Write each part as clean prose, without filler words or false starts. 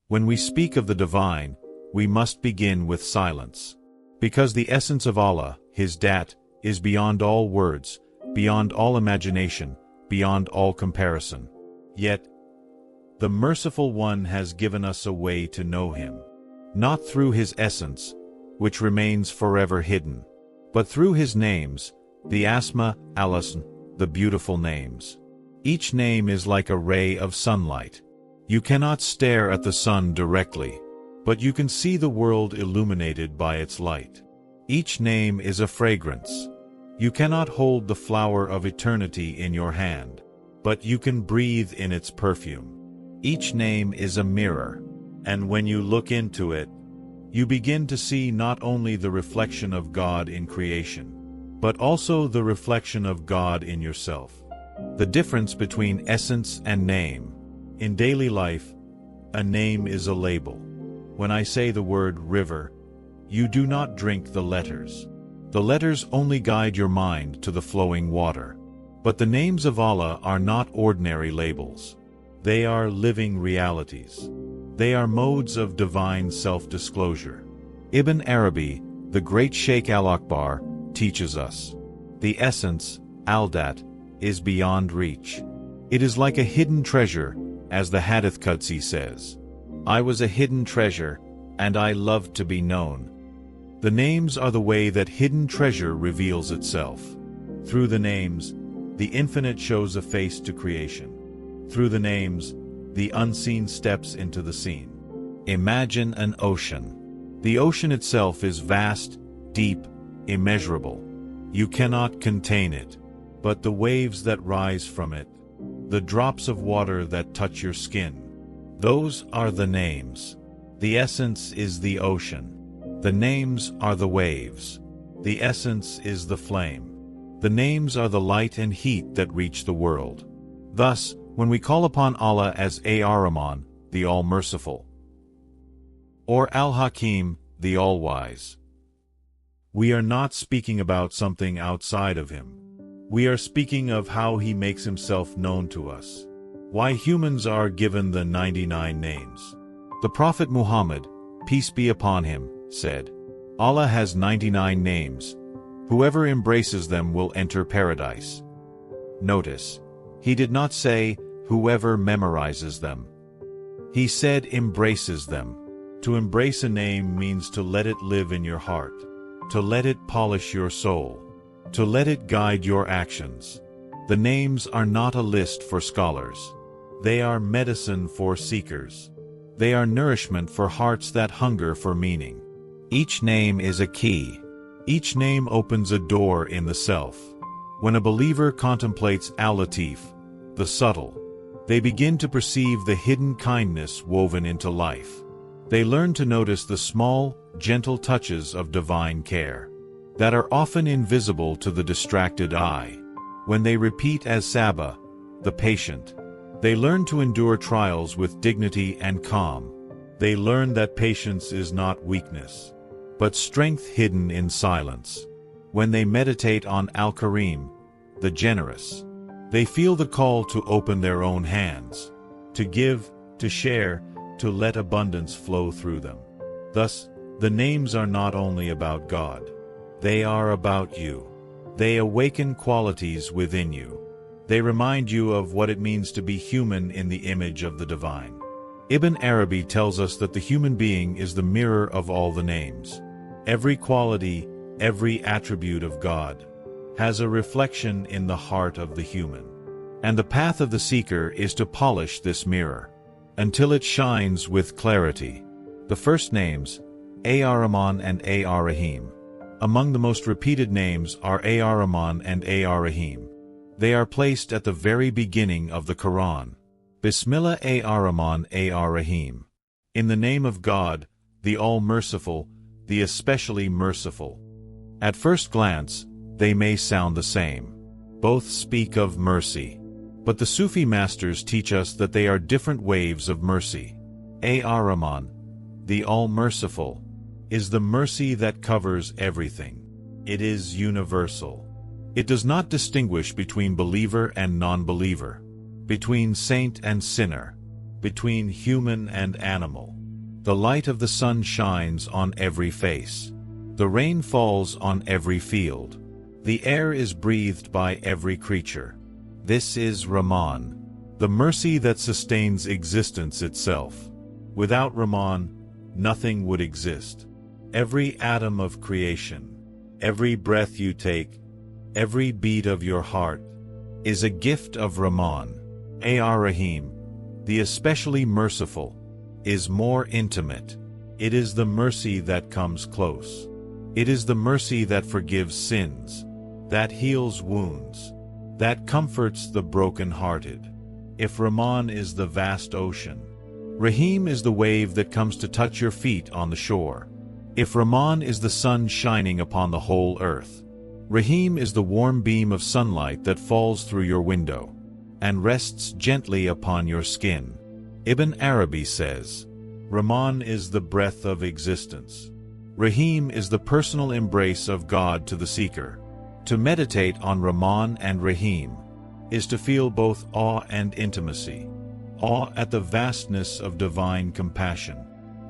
When we speak of the divine, we must begin with silence. Because the essence of Allah, His Dat, is beyond all words, beyond all imagination, beyond all comparison. Yet, the Merciful One has given us a way to know Him. Not through His essence, which remains forever hidden, but through His names, the Asma, al-Husn, the beautiful names. Each name is like a ray of sunlight. You cannot stare at the sun directly, but you can see the world illuminated by its light. Each name is a fragrance. You cannot hold the flower of eternity in your hand, but you can breathe in its perfume. Each name is a mirror, and when you look into it, you begin to see not only the reflection of God in creation, but also the reflection of God in yourself. The difference between essence and name. In daily life, a name is a label. When I say the word river, you do not drink the letters. The letters only guide your mind to the flowing water. But the names of Allah are not ordinary labels. They are living realities. They are modes of divine self-disclosure. Ibn Arabi, the great Sheikh al-Akbar, teaches us. The essence, al-Dat, is beyond reach. It is like a hidden treasure, as the Hadith Qudsi says. I was a hidden treasure, and I loved to be known. The names are the way that hidden treasure reveals itself. Through the names, the infinite shows a face to creation. Through the names, the unseen steps into the seen. Imagine an ocean. The ocean itself is vast, deep, immeasurable. You cannot contain it. But the waves that rise from it, the drops of water that touch your skin, those are the names. The essence is the ocean. The names are the waves. The essence is the flame. The names are the light and heat that reach the world. Thus, when we call upon Allah as Ar-Rahman, the All-Merciful, or Al-Hakim, the All-Wise, we are not speaking about something outside of Him. We are speaking of how He makes Himself known to us. Why humans are given the 99 names. The Prophet Muhammad, peace be upon him, said, Allah has 99 names. Whoever embraces them will enter paradise. Notice, He did not say, whoever memorizes them. He said embraces them. To embrace a name means to let it live in your heart, to let it polish your soul, to let it guide your actions. The names are not a list for scholars. They are medicine for seekers. They are nourishment for hearts that hunger for meaning. Each name is a key. Each name opens a door in the self. When a believer contemplates Al-Latif, the subtle, they begin to perceive the hidden kindness woven into life. They learn to notice the small, gentle touches of divine care that are often invisible to the distracted eye. When they repeat as Saba, the patient, they learn to endure trials with dignity and calm. They learn that patience is not weakness, but strength hidden in silence. When they meditate on Al-Karim, the generous, they feel the call to open their own hands, to give, to share, to let abundance flow through them. Thus, the names are not only about God. They are about you. They awaken qualities within you. They remind you of what it means to be human in the image of the divine. Ibn Arabi tells us that the human being is the mirror of all the names. Every quality, every attribute of God has a reflection in the heart of the human. And the path of the seeker is to polish this mirror until it shines with clarity. The first names, Ar-Rahman and Ar-Rahim. Among the most repeated names are Ar-Rahman and Ar-Rahim. They are placed at the very beginning of the Quran. Bismillah Ar-Rahman Ar-Rahim. In the name of God, the All-Merciful, the Especially Merciful. At first glance, they may sound the same. Both speak of mercy. But the Sufi masters teach us that they are different waves of mercy. Ar-Rahman, the All-Merciful, is the mercy that covers everything. It is universal. It does not distinguish between believer and non-believer, between saint and sinner, between human and animal. The light of the sun shines on every face. The rain falls on every field. The air is breathed by every creature. This is Rahman, the mercy that sustains existence itself. Without Rahman, nothing would exist. Every atom of creation, every breath you take, every beat of your heart, is a gift of Rahman. Ar-Rahim, the especially merciful, is more intimate. It is the mercy that comes close. It is the mercy that forgives sins, that heals wounds, that comforts the broken-hearted. If Rahman is the vast ocean, Rahim is the wave that comes to touch your feet on the shore. If Rahman is the sun shining upon the whole earth, Rahim is the warm beam of sunlight that falls through your window and rests gently upon your skin. Ibn Arabi says, Rahman is the breath of existence. Rahim is the personal embrace of God to the seeker. To meditate on Rahman and Rahim is to feel both awe and intimacy. Awe at the vastness of divine compassion,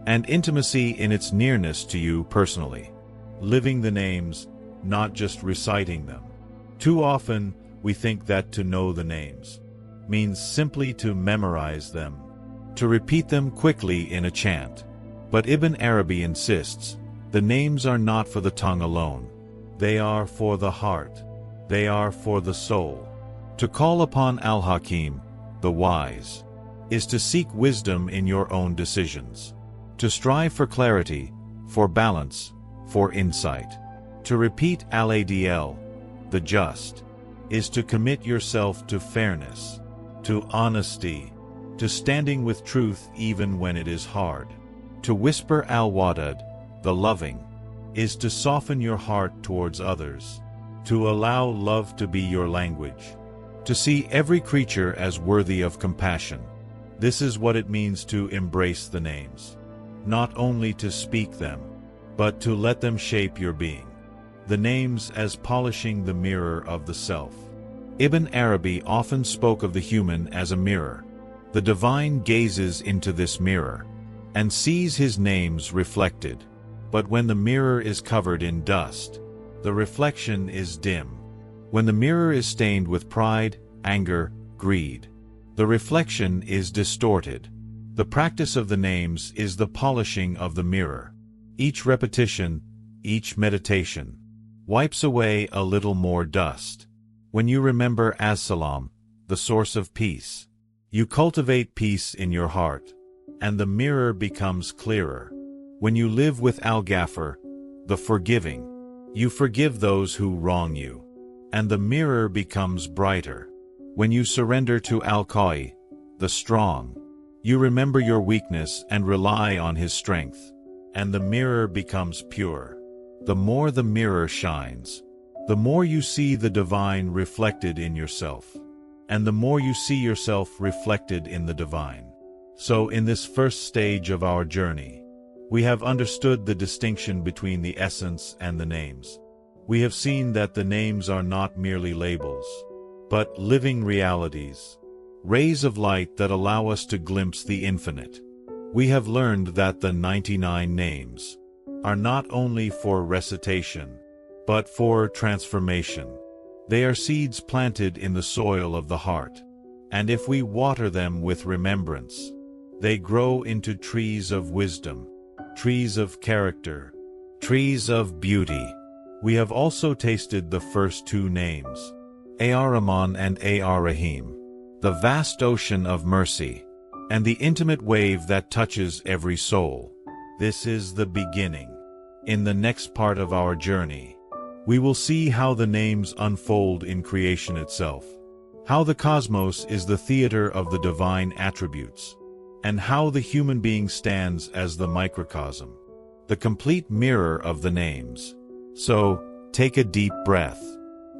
and intimacy in its nearness to you personally. Living the names, not just reciting them. Too often, we think that to know the names means simply to memorize them, to repeat them quickly in a chant. But Ibn Arabi insists, the names are not for the tongue alone. They are for the heart. They are for the soul. To call upon Al-Hakim, the wise, is to seek wisdom in your own decisions. To strive for clarity, for balance, for insight. To repeat Al-Adl, the just, is to commit yourself to fairness, to honesty, to standing with truth even when it is hard. To whisper Al-Wadud, the loving, is to soften your heart towards others, to allow love to be your language, to see every creature as worthy of compassion. This is what it means to embrace the names, not only to speak them, but to let them shape your being. The names as polishing the mirror of the self. Ibn Arabi often spoke of the human as a mirror. The divine gazes into this mirror and sees his names reflected. But when the mirror is covered in dust, the reflection is dim. When the mirror is stained with pride, anger, greed, the reflection is distorted. The practice of the names is the polishing of the mirror. Each repetition, each meditation, wipes away a little more dust. When you remember As-Salam, the source of peace, you cultivate peace in your heart, and the mirror becomes clearer. When you live with Al-Ghafar, the forgiving, you forgive those who wrong you, and the mirror becomes brighter. When you surrender to Al-Qawi, the strong, you remember your weakness and rely on his strength, and the mirror becomes pure. The more the mirror shines, the more you see the divine reflected in yourself, and the more you see yourself reflected in the divine. So in this first stage of our journey, we have understood the distinction between the essence and the names. We have seen that the names are not merely labels, but living realities, rays of light that allow us to glimpse the infinite. We have learned that the 99 names are not only for recitation, but for transformation. They are seeds planted in the soil of the heart, and if we water them with remembrance, they grow into trees of wisdom, trees of character, trees of beauty. We have also tasted the first two names, Ar-Rahman and Ar-Rahim, the vast ocean of mercy, and the intimate wave that touches every soul. This is the beginning. In the next part of our journey, we will see how the names unfold in creation itself, how the cosmos is the theater of the divine attributes, and how the human being stands as the microcosm, the complete mirror of the names. So, take a deep breath,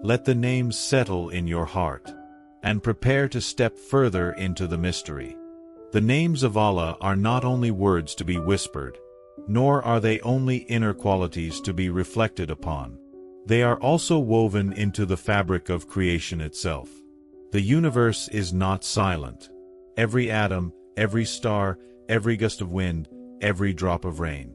let the names settle in your heart, and prepare to step further into the mystery. The names of Allah are not only words to be whispered, nor are they only inner qualities to be reflected upon. They are also woven into the fabric of creation itself. The universe is not silent. Every atom, every star, every gust of wind, every drop of rain,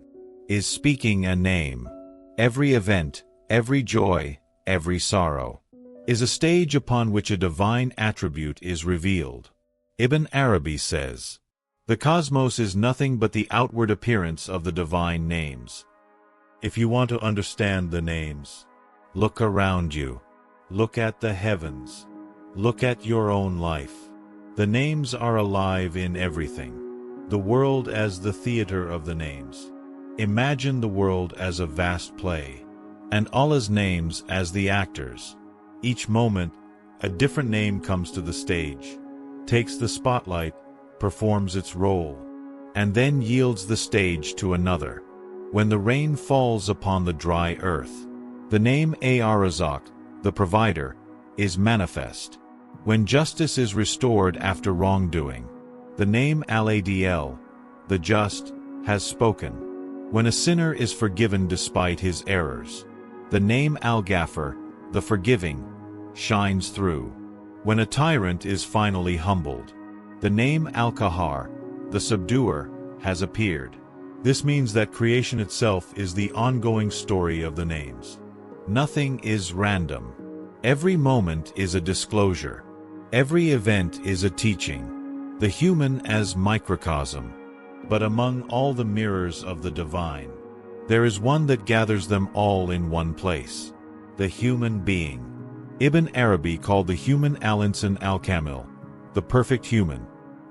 is speaking a name. Every event, every joy, every sorrow, is a stage upon which a divine attribute is revealed. Ibn Arabi says, "The cosmos is nothing but the outward appearance of the divine names." If you want to understand the names, look around you. Look at the heavens. Look at your own life. The names are alive in everything. The world as the theater of the names. Imagine the world as a vast play, and Allah's names as the actors. Each moment, a different name comes to the stage, takes the spotlight, performs its role, and then yields the stage to another. When the rain falls upon the dry earth, the name Ar-Razaq, the provider, is manifest. When justice is restored after wrongdoing, the name Al-Adl, the just, has spoken. When a sinner is forgiven despite his errors, the name Al-Ghafir, the forgiving, shines through. When a tyrant is finally humbled, the name Al-Qahar, the subduer, has appeared. This means that creation itself is the ongoing story of the names. Nothing is random. Every moment is a disclosure. Every event is a teaching. The human as microcosm. But among all the mirrors of the divine, there is one that gathers them all in one place. The human being. Ibn Arabi called the human al-insan al-kamil, the perfect human.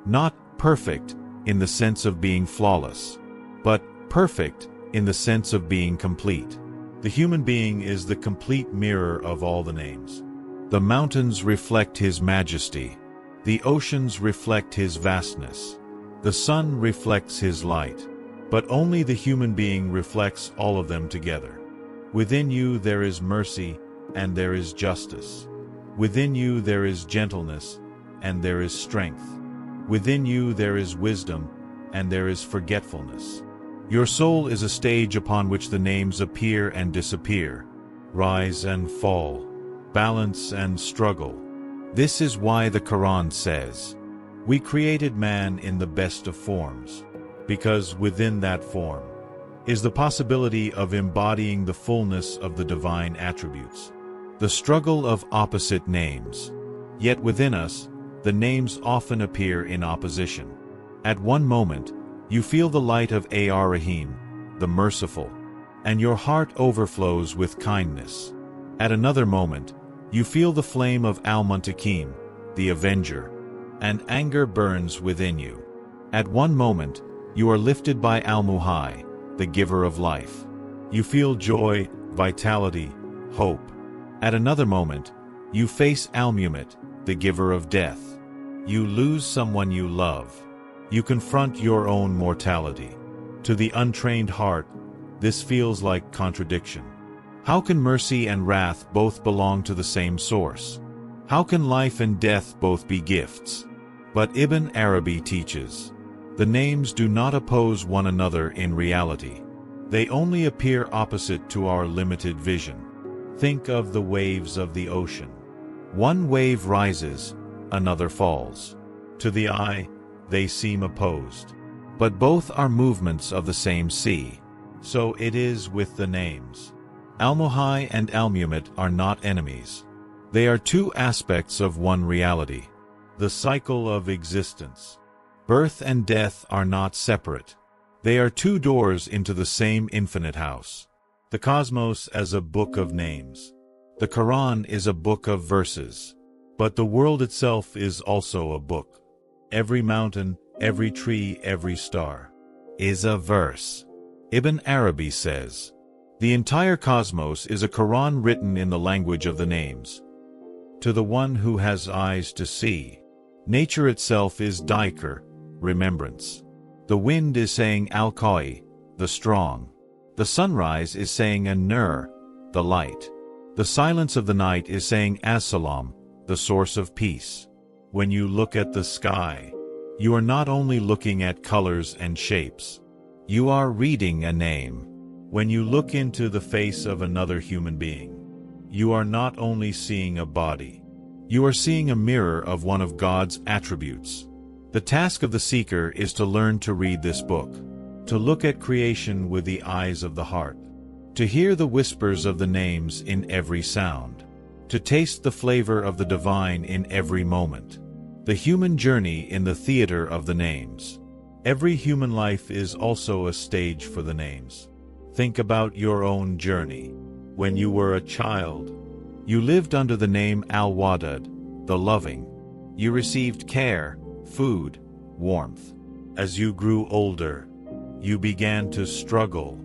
Not perfect in the sense of being flawless, but perfect in the sense of being complete. The human being is the complete mirror of all the names. The mountains reflect his majesty. The oceans reflect his vastness. The sun reflects his light. But only the human being reflects all of them together. Within you there is mercy, and there is justice. Within you there is gentleness, and there is strength. Within you there is wisdom, and there is forgetfulness. Your soul is a stage upon which the names appear and disappear, rise and fall, balance and struggle. This is why the Quran says, "We created man in the best of forms," because within that form is the possibility of embodying the fullness of the divine attributes. The struggle of opposite names. Yet within us, the names often appear in opposition. At one moment, you feel the light of Ar-Rahim, the merciful, and your heart overflows with kindness. At another moment, you feel the flame of Al-Muntakim, the avenger, and anger burns within you. At one moment, you are lifted by Al-Muhai, the giver of life. You feel joy, vitality, hope. At another moment, you face Al-Mumit, the giver of death. You lose someone you love. You confront your own mortality. To the untrained heart, this feels like contradiction. How can mercy and wrath both belong to the same source? How can life and death both be gifts? But Ibn Arabi teaches, the names do not oppose one another in reality. They only appear opposite to our limited vision. Think of the waves of the ocean. One wave rises, another falls. To the eye, they seem opposed. But both are movements of the same sea. So it is with the names. Al-Muhai and Al-Mumit are not enemies. They are two aspects of one reality. The cycle of existence. Birth and death are not separate. They are two doors into the same infinite house. The cosmos as a book of names. The Quran is a book of verses. But the world itself is also a book. Every mountain, every tree, every star is a verse. Ibn Arabi says, the entire cosmos is a Quran written in the language of the names. To the one who has eyes to see, nature itself is Dhikr, remembrance. The wind is saying Al-Qawi, the strong. The sunrise is saying An-Nur, the light. The silence of the night is saying As-Salam, the source of peace. When you look at the sky, you are not only looking at colors and shapes. You are reading a name. When you look into the face of another human being, you are not only seeing a body. You are seeing a mirror of one of God's attributes. The task of the seeker is to learn to read this book. to look at creation with the eyes of the heart, to hear the whispers of the names in every sound, to taste the flavor of the divine in every moment. The human journey in the theater of the names. Every human life is also a stage for the names. Think about your own journey. When you were a child, you lived under the name Al-Wadud, the loving. You received care, food, warmth. As you grew older, you began to struggle,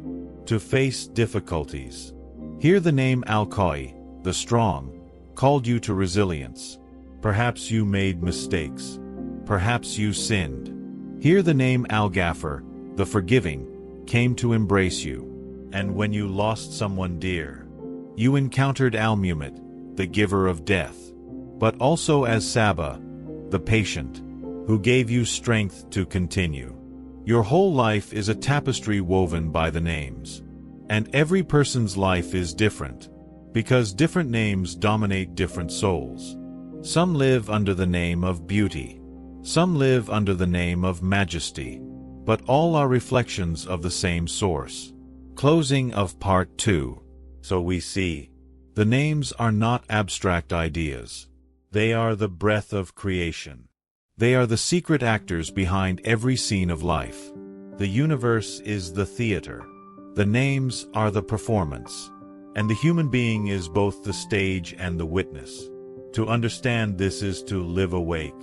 to face difficulties. Here the name Al-Qawi, the strong, called you to resilience. Perhaps you made mistakes. Perhaps you sinned. Here the name Al-Ghafar, the forgiving, came to embrace you. And when you lost someone dear, you encountered Al-Mumit, the giver of death, but also as Saba, the patient, who gave you strength to continue. Your whole life is a tapestry woven by the names. And every person's life is different, because different names dominate different souls. Some live under the name of beauty. Some live under the name of majesty. But all are reflections of the same source. Closing of Part 2. So we see, the names are not abstract ideas. They are the breath of creation. They are the secret actors behind every scene of life. The universe is the theater. The names are the performance. And the human being is both the stage and the witness. To understand this is to live awake.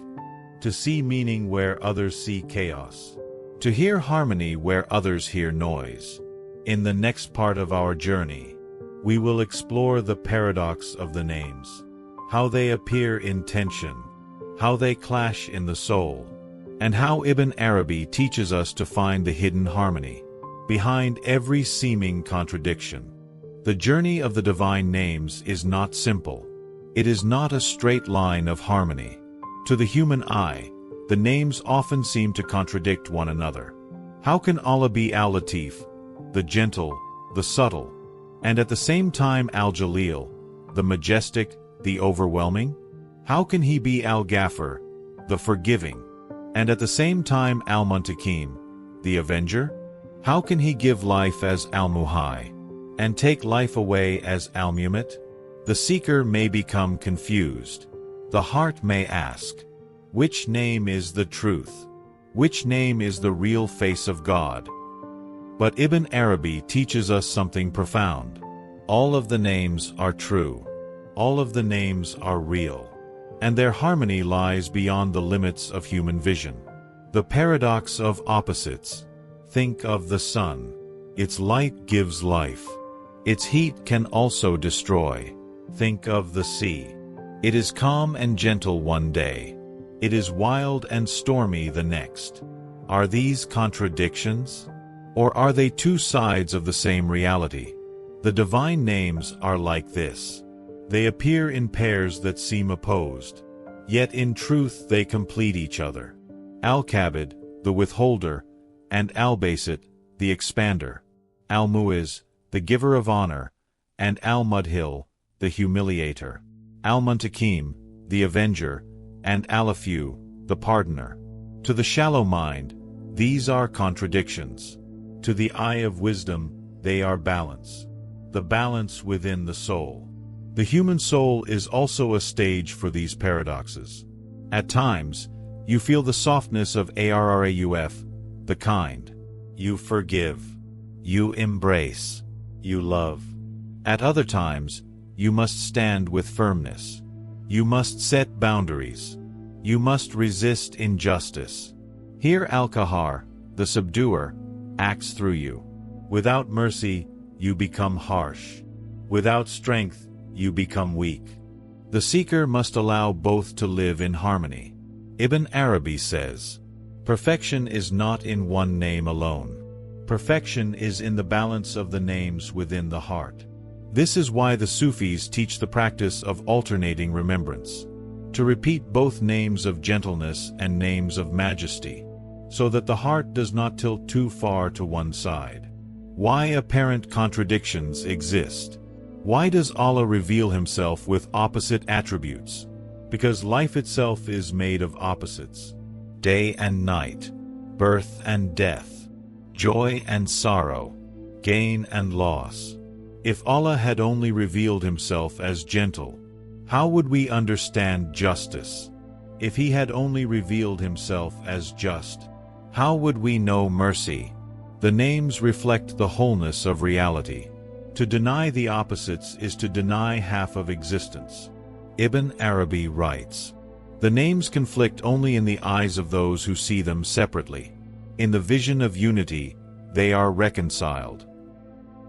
To see meaning where others see chaos. To hear harmony where others hear noise. In the next part of our journey, we will explore the paradox of the names. How they appear in tension. How they clash in the soul. And how Ibn Arabi teaches us to find the hidden harmony behind every seeming contradiction. The journey of the divine names is not simple. It is not a straight line of harmony. To the human eye, the names often seem to contradict one another. How can Allah be Al-Latif, the gentle, the subtle, and at the same time Al-Jalil, the majestic, the overwhelming? How can he be Al-Ghafar, the forgiving, and at the same time Al-Muntakim, the avenger? How can he give life as Al-Muhai, and take life away as Al-Mumit? The seeker may become confused. The heart may ask, which name is the truth? Which name is the real face of God? But Ibn Arabi teaches us something profound. All of the names are true. All of the names are real. And their harmony lies beyond the limits of human vision. The paradox of opposites. Think of the sun. Its light gives life. Its heat can also destroy. Think of the sea. It is calm and gentle one day. It is wild and stormy the next. Are these contradictions? Or are they two sides of the same reality? The divine names are like this. They appear in pairs that seem opposed. Yet in truth they complete each other. Al-Kabid, the withholder, and Al-Basit, the expander. Al-Muiz, the giver of honor, and Al-Mudhil, the humiliator. Al-Muntakim, the avenger, and Al-Afu, the pardoner. To the shallow mind, these are contradictions. To the eye of wisdom, they are balance. The balance within the soul. The human soul is also a stage for these paradoxes. At times, you feel the softness of Arrauf, the kind. You forgive. You embrace. You love. At other times, you must stand with firmness. You must set boundaries. You must resist injustice. Here Al-Qahar, the subduer, acts through you. Without mercy, you become harsh. Without strength, you become weak. The seeker must allow both to live in harmony. Ibn Arabi says, perfection is not in one name alone. Perfection is in the balance of the names within the heart. This is why the Sufis teach the practice of alternating remembrance. To repeat both names of gentleness and names of majesty, so that the heart does not tilt too far to one side. Why apparent contradictions exist? Why does Allah reveal Himself with opposite attributes? Because life itself is made of opposites. Day and night, birth and death, joy and sorrow, gain and loss. If Allah had only revealed himself as gentle, how would we understand justice? If he had only revealed himself as just, how would we know mercy? The names reflect the wholeness of reality. To deny the opposites is to deny half of existence. Ibn Arabi writes, "The names conflict only in the eyes of those who see them separately. In the vision of unity, they are reconciled."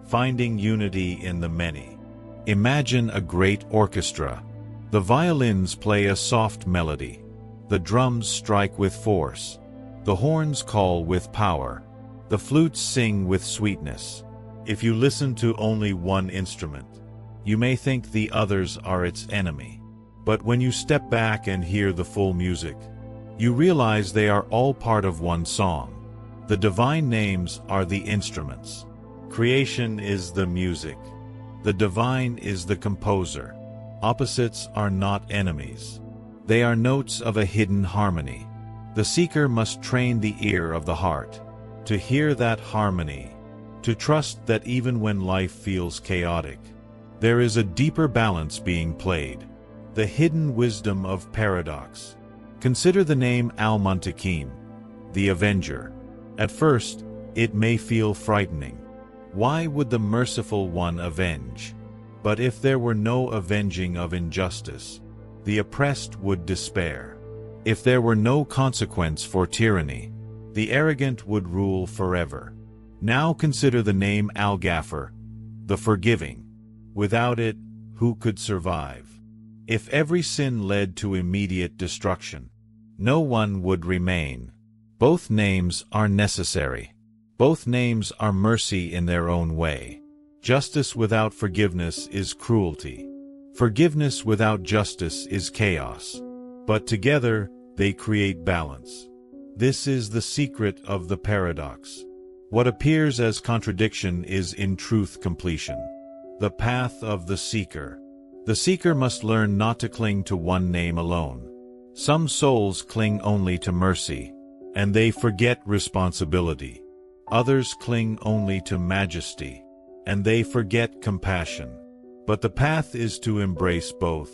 Finding unity in the many. Imagine a great orchestra. The violins play a soft melody. The drums strike with force. The horns call with power. The flutes sing with sweetness. If you listen to only one instrument, you may think the others are its enemy. But when you step back and hear the full music, you realize they are all part of one song. The divine names are the instruments. Creation is the music. The divine is the composer. Opposites are not enemies. They are notes of a hidden harmony. The seeker must train the ear of the heart to hear that harmony, to trust that even when life feels chaotic, there is a deeper balance being played. The hidden wisdom of paradox. Consider the name Al-Muntakim, the Avenger. At first, it may feel frightening. Why would the merciful one avenge? But if there were no avenging of injustice, the oppressed would despair. If there were no consequence for tyranny, the arrogant would rule forever. Now consider the name Al-Ghafur, the forgiving. Without it, who could survive? If every sin led to immediate destruction, no one would remain. Both names are necessary. Both names are mercy in their own way. Justice without forgiveness is cruelty. Forgiveness without justice is chaos. But together, they create balance. This is the secret of the paradox. What appears as contradiction is in truth completion. The path of the seeker. The seeker must learn not to cling to one name alone. Some souls cling only to mercy, and they forget responsibility. Others cling only to majesty, and they forget compassion. But the path is to embrace both,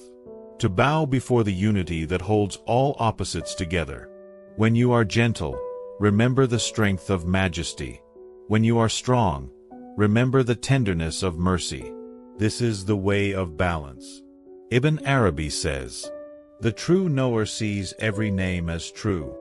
to bow before the unity that holds all opposites together. When you are gentle, remember the strength of majesty. When you are strong, remember the tenderness of mercy. This is the way of balance. Ibn Arabi says, "The true knower sees every name as true,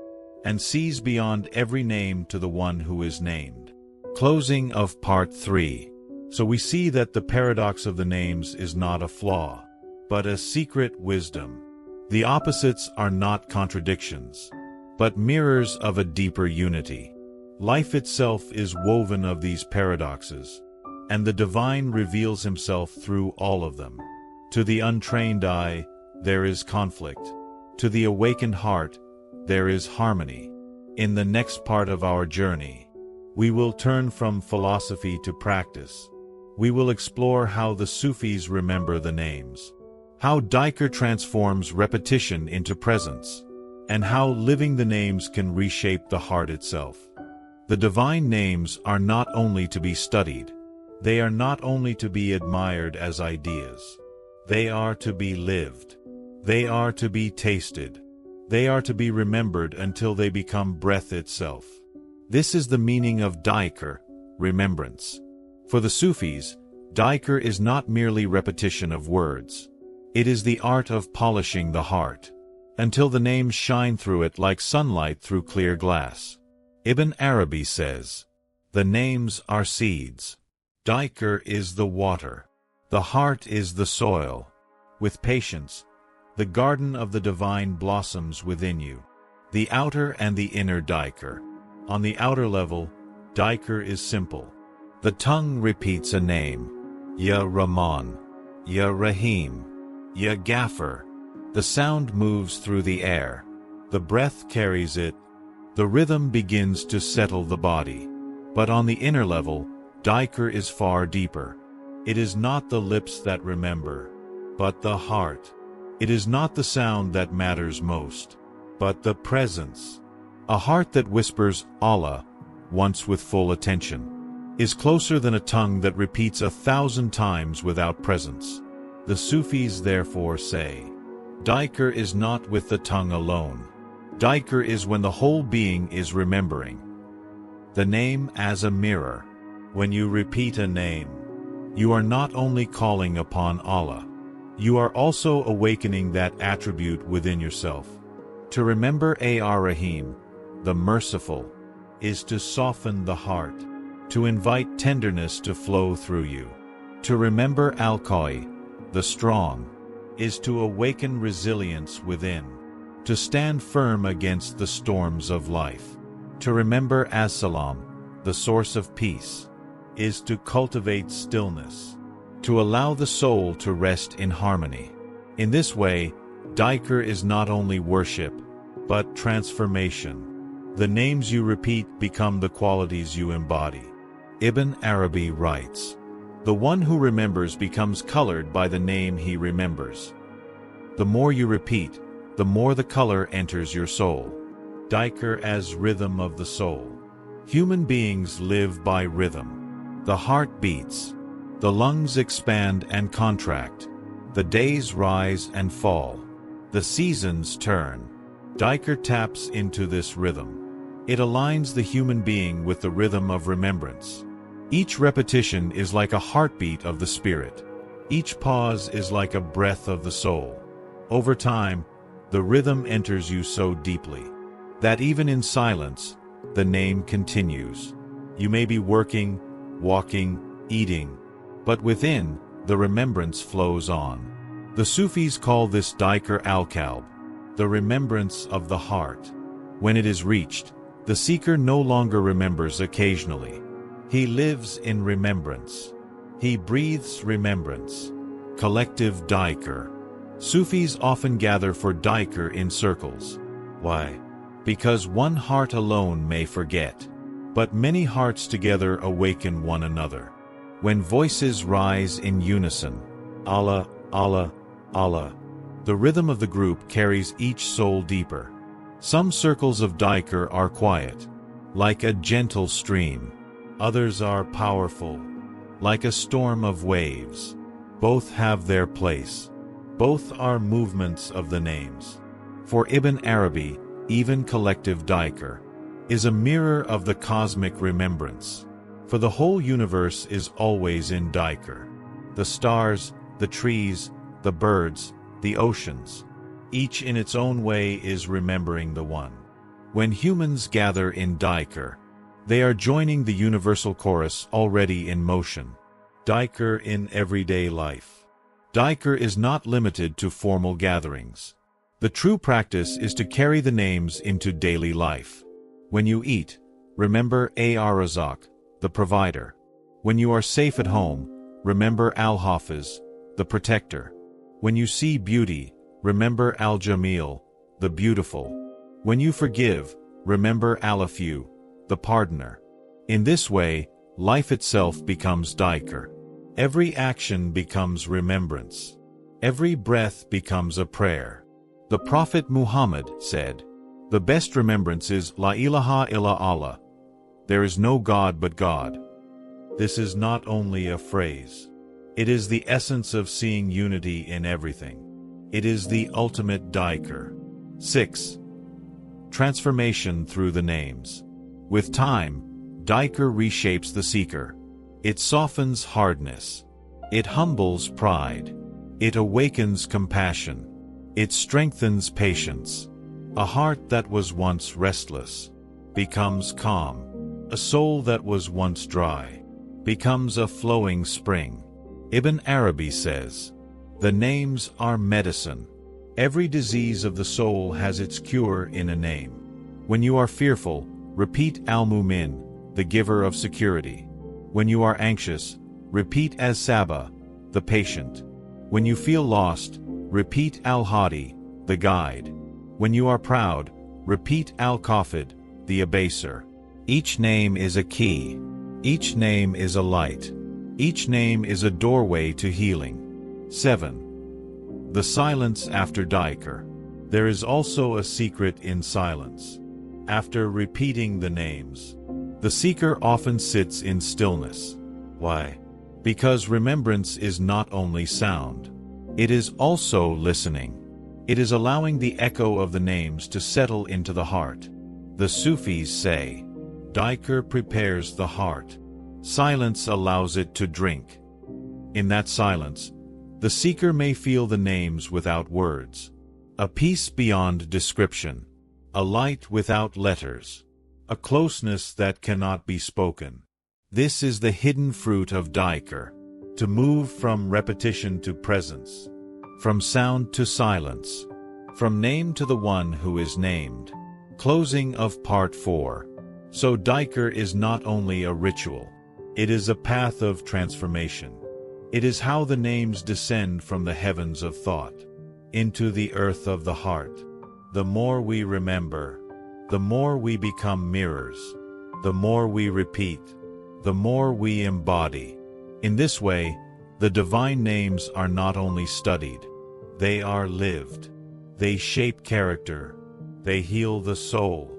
and sees beyond every name to the one who is named." Closing of Part 3. So we see that the paradox of the names is not a flaw, but a secret wisdom. The opposites are not contradictions, but mirrors of a deeper unity. Life itself is woven of these paradoxes, and the divine reveals himself through all of them. To the untrained eye, there is conflict. To the awakened heart, there is harmony. In the next part of our journey, we will turn from philosophy to practice. We will explore how the Sufis remember the names, how Dhikr transforms repetition into presence, and how living the names can reshape the heart itself. The divine names are not only to be studied, they are not only to be admired as ideas. They are to be lived. They are to be tasted. They are to be remembered until they become breath itself. This is the meaning of Dhikr, remembrance. For the Sufis, Dhikr is not merely repetition of words. It is the art of polishing the heart, until the names shine through it like sunlight through clear glass. Ibn Arabi says, "The names are seeds. Dhikr is the water. The heart is the soil. With patience, the garden of the divine blossoms within you." The outer and the inner Dhikr. On the outer level, Dhikr is simple. The tongue repeats a name, Ya Rahman, Ya Rahim, Ya Ghafur. The sound moves through the air. The breath carries it. The rhythm begins to settle the body. But on the inner level, Dhikr is far deeper. It is not the lips that remember, but the heart. It is not the sound that matters most, but the presence. A heart that whispers Allah, once with full attention, is closer than a tongue that repeats 1,000 times without presence. The Sufis therefore say, Dhikr is not with the tongue alone. Dhikr is when the whole being is remembering. The name as a mirror. When you repeat a name, you are not only calling upon Allah, you are also awakening that attribute within yourself. To remember Ar-Rahim, the merciful, is to soften the heart, to invite tenderness to flow through you. To remember Al-Qawi, the strong, is to awaken resilience within, to stand firm against the storms of life. To remember As-Salam, the source of peace, is to cultivate stillness, to allow the soul to rest in harmony. In this way, Dhikr is not only worship, but transformation. The names you repeat become the qualities you embody. Ibn Arabi writes, the one who remembers becomes colored by the name he remembers. The more you repeat, the more the color enters your soul. Dhikr as rhythm of the soul. Human beings live by rhythm. The heart beats. The lungs expand and contract. The days rise and fall. The seasons turn. Dhikr taps into this rhythm. It aligns the human being with the rhythm of remembrance. Each repetition is like a heartbeat of the spirit. Each pause is like a breath of the soul. Over time, the rhythm enters you so deeply that even in silence, the name continues. You may be working, walking, eating, but within, the remembrance flows on. The Sufis call this Dhikr al-Qalb, the remembrance of the heart. When it is reached, the seeker no longer remembers occasionally. He lives in remembrance. He breathes remembrance. Collective Dhikr. Sufis often gather for Dhikr in circles. Why? Because one heart alone may forget, but many hearts together awaken one another. When voices rise in unison, Allah, Allah, Allah, the rhythm of the group carries each soul deeper. Some circles of Dhikr are quiet, like a gentle stream. Others are powerful, like a storm of waves. Both have their place. Both are movements of the names. For Ibn Arabi, even collective Dhikr is a mirror of the cosmic remembrance. For the whole universe is always in Dhikr. The stars, the trees, the birds, the oceans, each in its own way is remembering the one. When humans gather in Dhikr, they are joining the universal chorus already in motion. Dhikr in everyday life. Dhikr is not limited to formal gatherings. The true practice is to carry the names into daily life. When you eat, remember Ar-Razak, the provider. When you are safe at home, remember Al-Hafiz, the protector. When you see beauty, remember Al-Jamil, the beautiful. When you forgive, remember Al-Afu, the pardoner. In this way, life itself becomes Dhikr. Every action becomes remembrance. Every breath becomes a prayer. The Prophet Muhammad said, the best remembrance is La ilaha illa Allah. There is no God but God. This is not only a phrase. It is the essence of seeing unity in everything. It is the ultimate Dhikr. 6. Transformation through the names. With time, Dhikr reshapes the seeker. It softens hardness. It humbles pride. It awakens compassion. It strengthens patience. A heart that was once restless becomes calm. A soul that was once dry becomes a flowing spring. Ibn Arabi says, the names are medicine. Every disease of the soul has its cure in a name. When you are fearful, repeat Al-Mumin, the giver of security. When you are anxious, repeat As-Saba, the patient. When you feel lost, repeat Al-Hadi, the guide. When you are proud, repeat Al-Khafid, the abaser. Each name is a key. Each name is a light. Each name is a doorway to healing. 7. The silence after Dhikr. There is also a secret in silence. After repeating the names, The seeker often sits in stillness. Why? Because remembrance is not only sound. It is also listening. It is allowing the echo of the names to settle into the heart. The Sufis say, Dhikr prepares the heart. Silence allows it to drink. In that silence, the seeker may feel the names without words. A peace beyond description. A light without letters. A closeness that cannot be spoken. This is the hidden fruit of Dhikr. To move from repetition to presence. From sound to silence. From name to the one who is named. Closing of Part 4. So Dhikr is not only a ritual. It is a path of transformation. It is how the names descend from the heavens of thought into the earth of the heart. The more we remember, the more we become mirrors. The more we repeat, the more we embody. In this way, the divine names are not only studied, they are lived. They shape character. They heal the soul.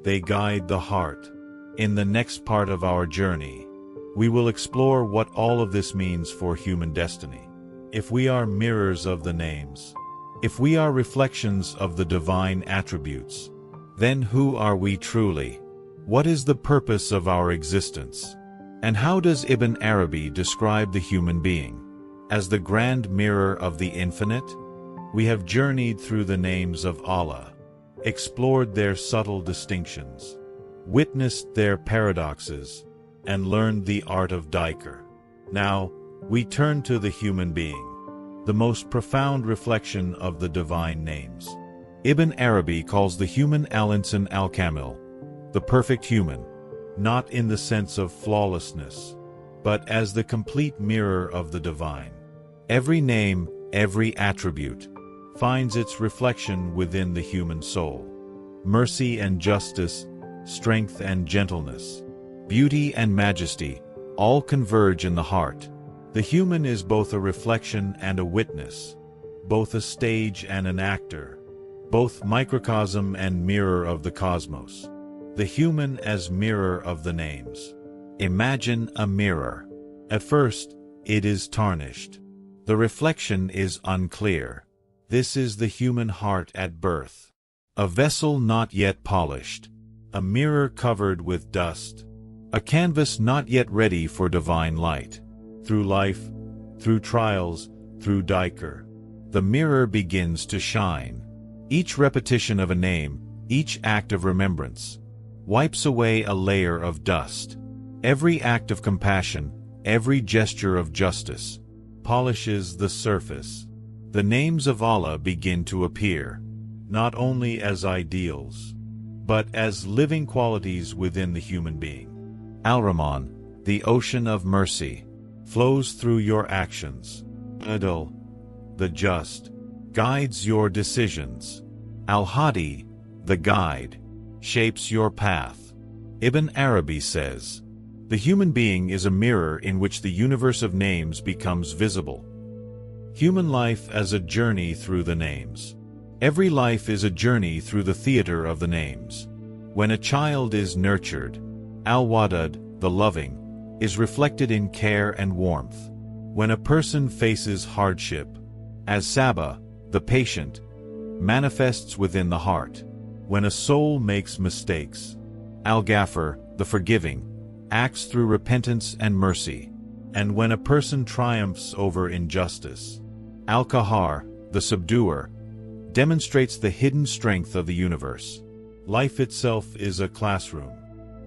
They guide the heart. In the next part of our journey, we will explore what all of this means for human destiny. If we are mirrors of the names, if we are reflections of the divine attributes, then who are we truly? What is the purpose of our existence? And how does Ibn Arabi describe the human being? As the grand mirror of the infinite? We have journeyed through the names of Allah, explored their subtle distinctions, witnessed their paradoxes, and learned the art of Dhikr. Now, we turn to the human being, the most profound reflection of the divine names. Ibn Arabi calls the human al-insan al-kamil, the perfect human, not in the sense of flawlessness, but as the complete mirror of the divine. Every name, every attribute, finds its reflection within the human soul. Mercy and justice, strength and gentleness, beauty and majesty, all converge in the heart. The human is both a reflection and a witness, both a stage and an actor, both microcosm and mirror of the cosmos. The human as mirror of the names. Imagine a mirror. At first, it is tarnished. The reflection is unclear. This is the human heart at birth. A vessel not yet polished. A mirror covered with dust. A canvas not yet ready for divine light. Through life, through trials, through Dhikr, the mirror begins to shine. Each repetition of a name, each act of remembrance, wipes away a layer of dust. Every act of compassion, every gesture of justice, polishes the surface. The names of Allah begin to appear, not only as ideals, but as living qualities within the human being. Al-Rahman, the ocean of mercy, flows through your actions. Adil, the just, guides your decisions. Al-Hadi, the guide, shapes your path. Ibn Arabi says, the human being is a mirror in which the universe of names becomes visible. Human life as a journey through the names. Every life is a journey through the theater of the names. When a child is nurtured, Al-Wadud, the loving, is reflected in care and warmth. When a person faces hardship, as Saba, the patient, manifests within the heart. When a soul makes mistakes, Al-Ghafir, the forgiving, acts through repentance and mercy. And when a person triumphs over injustice, Al-Qahar, the subduer, demonstrates the hidden strength of the universe. Life itself is a classroom.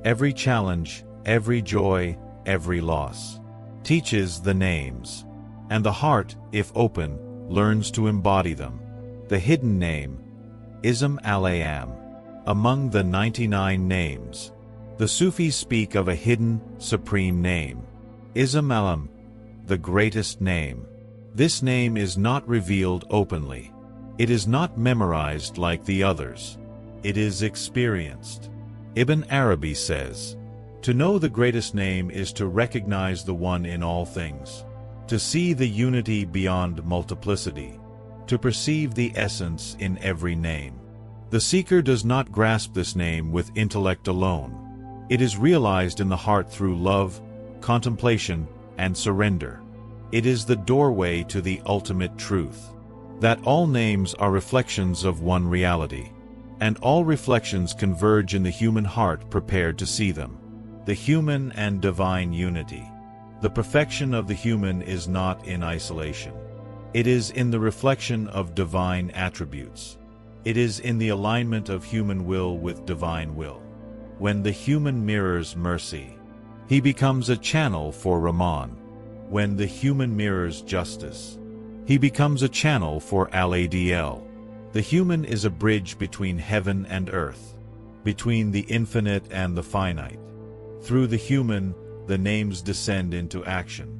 Every challenge, every joy, every loss, teaches the names. And the heart, if open, learns to embody them. The hidden name, Ism al-Ayam. Among the 99 names, the Sufis speak of a hidden, supreme name. Ism al-Am, the greatest name. This name is not revealed openly. It is not memorized like the others. It is experienced. Ibn Arabi says, to know the greatest name is to recognize the one in all things, to see the unity beyond multiplicity, to perceive the essence in every name. The seeker does not grasp this name with intellect alone. It is realized in the heart through love, contemplation, and surrender. It is the doorway to the ultimate truth, that all names are reflections of one reality, and all reflections converge in the human heart prepared to see them. The human and divine unity. The perfection of the human is not in isolation. It is in the reflection of divine attributes. It is in the alignment of human will with divine will. When the human mirrors mercy, he becomes a channel for Rahman. When the human mirrors justice, he becomes a channel for Al-Adl. The human is a bridge between heaven and earth, between the infinite and the finite. Through the human, the names descend into action.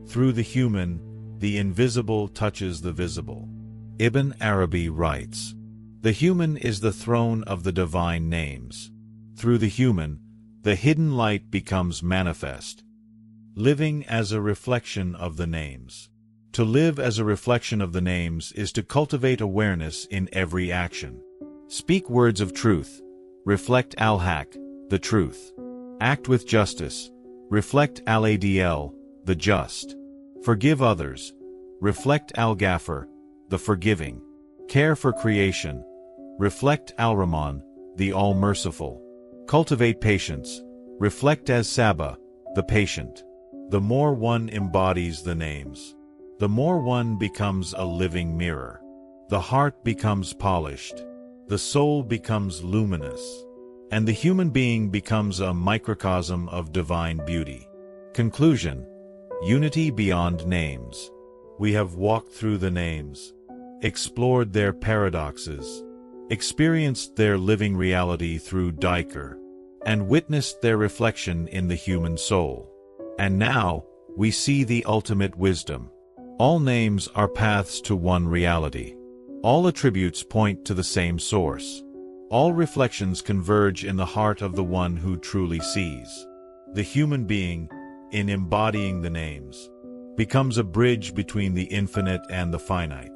Through the human, the invisible touches the visible. Ibn Arabi writes, "The human is the throne of the divine names. Through the human, the hidden light becomes manifest, living as a reflection of the names." To live as a reflection of the names is to cultivate awareness in every action. Speak words of truth. Reflect Al-Haq, the truth. Act with justice. Reflect Al-Adl, the just. Forgive others. Reflect Al-Ghafir, the forgiving. Care for creation. Reflect Al-Rahman, the all-merciful. Cultivate patience. Reflect as Saba, the patient. The more one embodies the names, the more one becomes a living mirror. The heart becomes polished. The soul becomes luminous. And the human being becomes a microcosm of divine beauty. Conclusion. Unity beyond names. We have walked through the names, explored their paradoxes, experienced their living reality through Dhikr, and witnessed their reflection in the human soul. And now, we see the ultimate wisdom. All names are paths to one reality. All attributes point to the same source. All reflections converge in the heart of the one who truly sees. The human being, in embodying the names, becomes a bridge between the infinite and the finite.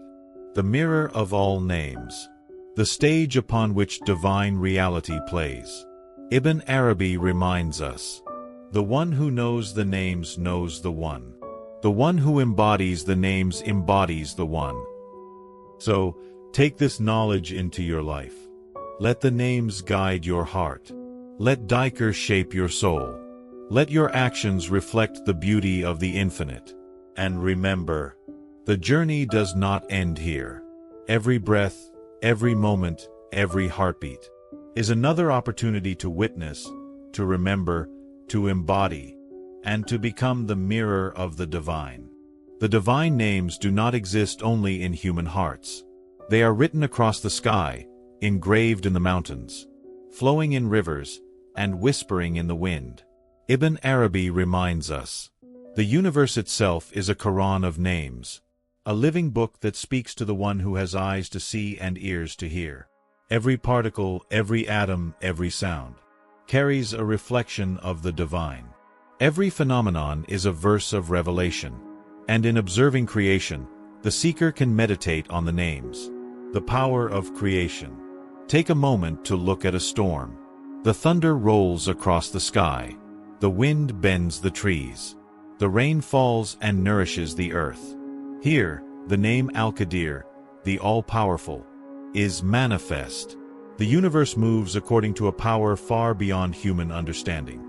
The mirror of all names. The stage upon which divine reality plays. Ibn Arabi reminds us, the one who knows the names knows the one. The one who embodies the names embodies the one. So, take this knowledge into your life. Let the names guide your heart. Let Dhikr shape your soul. Let your actions reflect the beauty of the infinite. And remember, the journey does not end here. Every breath, every moment, every heartbeat is another opportunity to witness, to remember, to embody, and to become the mirror of the divine. The divine names do not exist only in human hearts. They are written across the sky, engraved in the mountains, flowing in rivers, and whispering in the wind. Ibn Arabi reminds us, the universe itself is a Quran of names, a living book that speaks to the one who has eyes to see and ears to hear. Every particle, every atom, every sound carries a reflection of the divine. Every phenomenon is a verse of revelation, and in observing creation, the seeker can meditate on the names. The power of creation. Take a moment to look at a storm. The thunder rolls across the sky. The wind bends the trees. The rain falls and nourishes the earth. Here, the name Al-Qadir, the all-powerful, is manifest. The universe moves according to a power far beyond human understanding.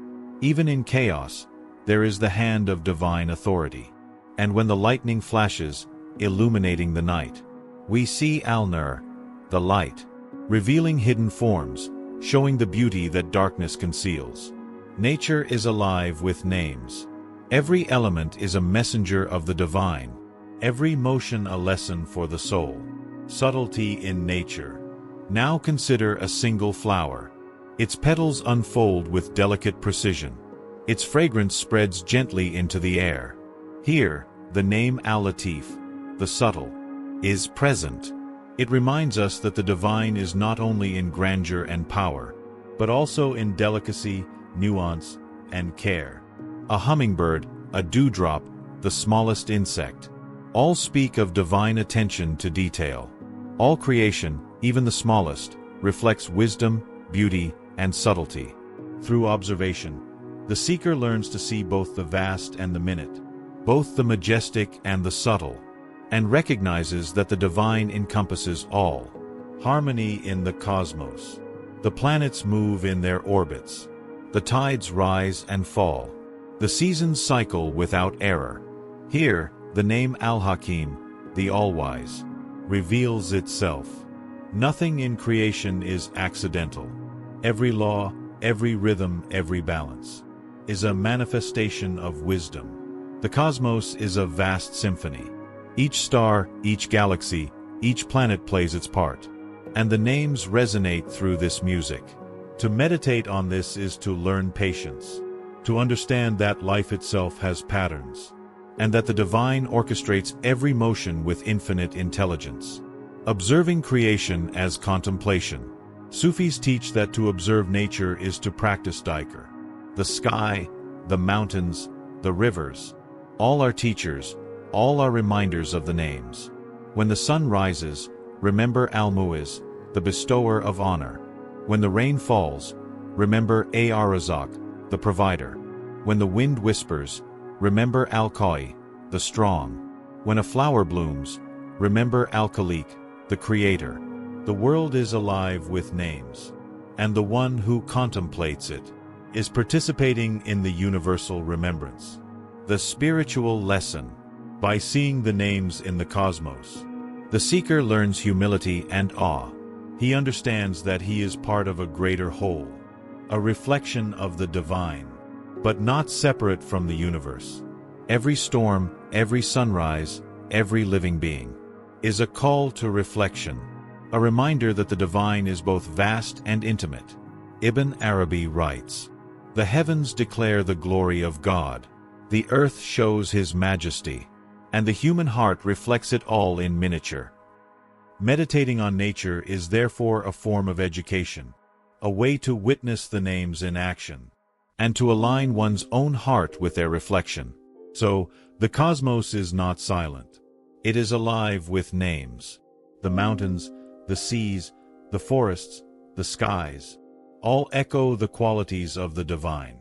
Even in chaos, there is the hand of divine authority. And when the lightning flashes, illuminating the night, we see Al-Nur, the light, revealing hidden forms, showing the beauty that darkness conceals. Nature is alive with names. Every element is a messenger of the divine. Every motion a lesson for the soul. Subtlety in nature. Now consider a single flower. Its petals unfold with delicate precision. Its fragrance spreads gently into the air. Here, the name Al-Latif, the subtle, is present. It reminds us that the divine is not only in grandeur and power, but also in delicacy, nuance, and care. A hummingbird, a dewdrop, the smallest insect, all speak of divine attention to detail. All creation, even the smallest, reflects wisdom, beauty, and subtlety. Through observation, the seeker learns to see both the vast and the minute, both the majestic and the subtle, and recognizes that the divine encompasses all. Harmony in the cosmos. The planets move in their orbits. The tides rise and fall. The seasons cycle without error. Here, the name Al-Hakim, the All-Wise, reveals itself. Nothing in creation is accidental. Every law, every rhythm, every balance is a manifestation of wisdom. The cosmos is a vast symphony. Each star, each galaxy, each planet plays its part, and the names resonate through this music. To meditate on this is to learn patience, to understand that life itself has patterns, and that the divine orchestrates every motion with infinite intelligence. Observing creation as contemplation. Sufis teach that to observe nature is to practice Dhikr. The sky, the mountains, the rivers, all are teachers, all are reminders of the names. When the sun rises, remember Al-Mu'iz, the bestower of honor. When the rain falls, remember Ar-Razak, the provider. When the wind whispers, remember Al-Qawi, the strong. When a flower blooms, remember Al-Khaliq, the creator. The world is alive with names, and the one who contemplates it is participating in the universal remembrance. The spiritual lesson. By seeing the names in the cosmos, the seeker learns humility and awe. He understands that he is part of a greater whole, a reflection of the divine, but not separate from the universe. Every storm, every sunrise, every living being is a call to reflection, a reminder that the divine is both vast and intimate. Ibn Arabi writes, "The heavens declare the glory of God, the earth shows his majesty, and the human heart reflects it all in miniature." Meditating on nature is therefore a form of education, a way to witness the names in action, and to align one's own heart with their reflection. So, the cosmos is not silent. It is alive with names. The mountains, the seas, the forests, the skies, all echo the qualities of the divine.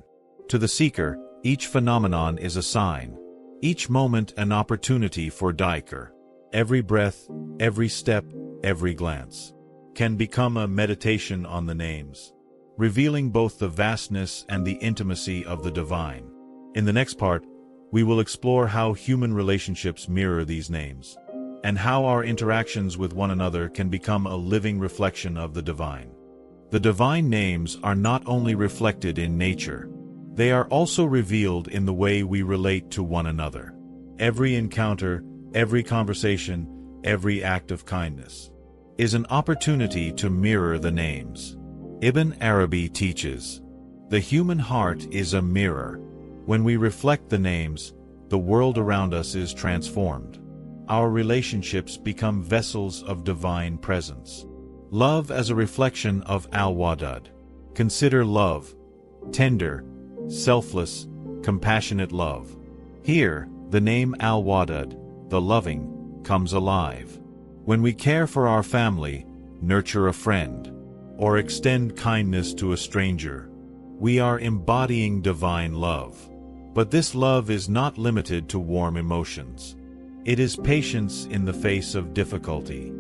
To the seeker, each phenomenon is a sign, each moment an opportunity for Dhikr. Every breath, every step, every glance can become a meditation on the names, revealing both the vastness and the intimacy of the divine. In the next part, we will explore how human relationships mirror these names, and how our interactions with one another can become a living reflection of the divine. The divine names are not only reflected in nature, they are also revealed in the way we relate to one another. Every encounter, every conversation, every act of kindness is an opportunity to mirror the names. Ibn Arabi teaches, "The human heart is a mirror. When we reflect the names, the world around us is transformed. Our relationships become vessels of divine presence." Love as a reflection of Al-Wadud. Consider love, tender, selfless, compassionate love. Here, the name Al-Wadud, the loving, comes alive. When we care for our family, nurture a friend, or extend kindness to a stranger, we are embodying divine love. But this love is not limited to warm emotions. It is patience in the face of difficulty,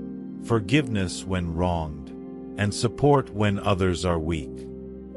forgiveness when wronged, and support when others are weak.